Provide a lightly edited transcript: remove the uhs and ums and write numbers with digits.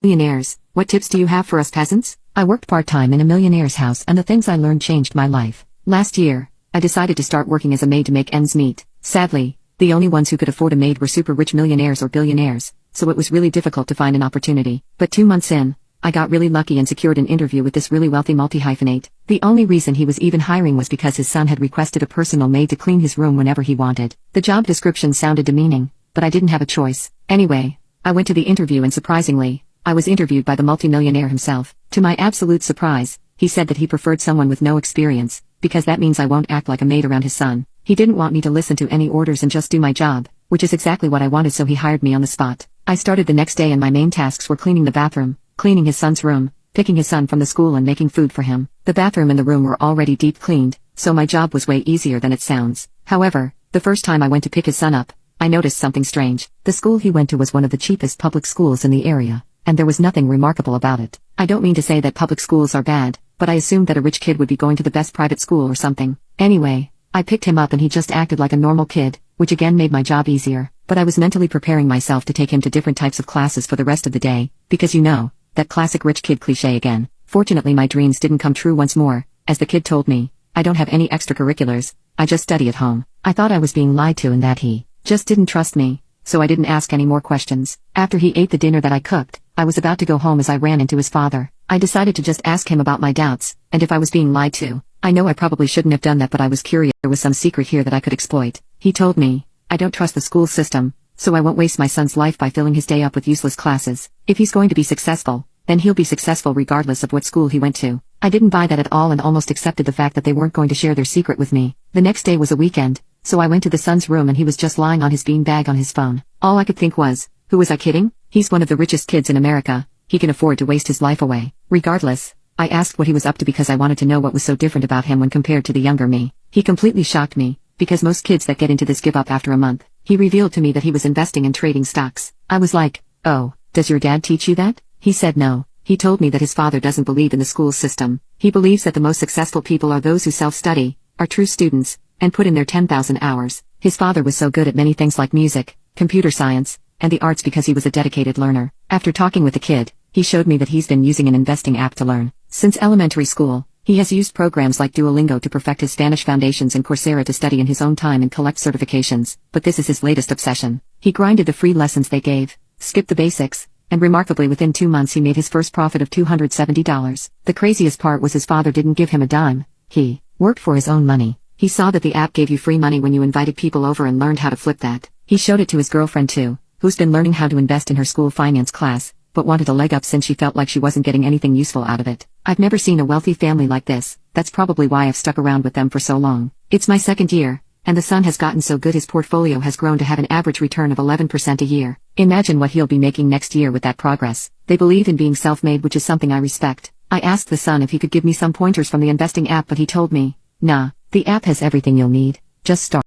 Millionaires, what tips do you have for us peasants? I worked part-time in a millionaire's house and the things I learned changed my life. Last year, I decided to start working as a maid to make ends meet. Sadly, the only ones who could afford a maid were super rich millionaires or billionaires, so it was really difficult to find an opportunity. But 2 months in, I got really lucky and secured an interview with this really wealthy multi-hyphenate. The only reason he was even hiring was because his son had requested a personal maid to clean his room whenever he wanted. The job description sounded demeaning, but I didn't have a choice. Anyway, I went to the interview and surprisingly, I was interviewed by the multimillionaire himself. To my absolute surprise, he said that he preferred someone with no experience, because that means I won't act like a maid around his son. He didn't want me to listen to any orders and just do my job, which is exactly what I wanted, so he hired me on the spot. I started the next day and my main tasks were cleaning the bathroom, cleaning his son's room, picking his son from the school and making food for him. The bathroom and the room were already deep cleaned, so my job was way easier than it sounds. However, the first time I went to pick his son up, I noticed something strange. The school he went to was one of the cheapest public schools in the area, and there was nothing remarkable about it. I don't mean to say that public schools are bad, but I assumed that a rich kid would be going to the best private school or something. Anyway, I picked him up and he just acted like a normal kid, which again made my job easier. But I was mentally preparing myself to take him to different types of classes for the rest of the day, because you know, that classic rich kid cliché again. Fortunately my dreams didn't come true once more. As the kid told me, I don't have any extracurriculars, I just study at home. I thought I was being lied to and that he just didn't trust me, so I didn't ask any more questions. After he ate the dinner that I cooked, I was about to go home as I ran into his father. I decided to just ask him about my doubts, and if I was being lied to. I know I probably shouldn't have done that, but I was curious. There was some secret here that I could exploit. He told me, I don't trust the school system, so I won't waste my son's life by filling his day up with useless classes. If he's going to be successful, then he'll be successful regardless of what school he went to. I didn't buy that at all and almost accepted the fact that they weren't going to share their secret with me. The next day was a weekend, so I went to the son's room and he was just lying on his beanbag on his phone. All I could think was, who was I kidding? He's one of the richest kids in America. He can afford to waste his life away. Regardless, I asked what he was up to because I wanted to know what was so different about him when compared to the younger me. He completely shocked me, because most kids that get into this give up after a month. He revealed to me that he was investing and trading stocks. I was like, oh, does your dad teach you that? He said no. He told me that his father doesn't believe in the school system. He believes that the most successful people are those who self-study, are true students, and put in their 10,000 hours. His father was so good at many things like music, computer science, and the arts because he was a dedicated learner. After talking with the kid, he showed me that he's been using an investing app to learn. Since elementary school, he has used programs like Duolingo to perfect his Spanish foundations and Coursera to study in his own time and collect certifications. But this is his latest obsession. He grinded the free lessons they gave, skipped the basics, and remarkably within 2 months he made his first profit of $270. The craziest part was his father didn't give him a dime. He worked for his own money. He saw that the app gave you free money when you invited people over and learned how to flip that. He showed it to his girlfriend too, who's been learning how to invest in her school finance class, but wanted a leg up since she felt like she wasn't getting anything useful out of it. I've never seen a wealthy family like this. That's probably why I've stuck around with them for so long. It's my second year, and the son has gotten so good his portfolio has grown to have an average return of 11% a year. Imagine what he'll be making next year with that progress. They believe in being self-made, which is something I respect. I asked the son if he could give me some pointers from the investing app, but he told me, nah, the app has everything you'll need, just start.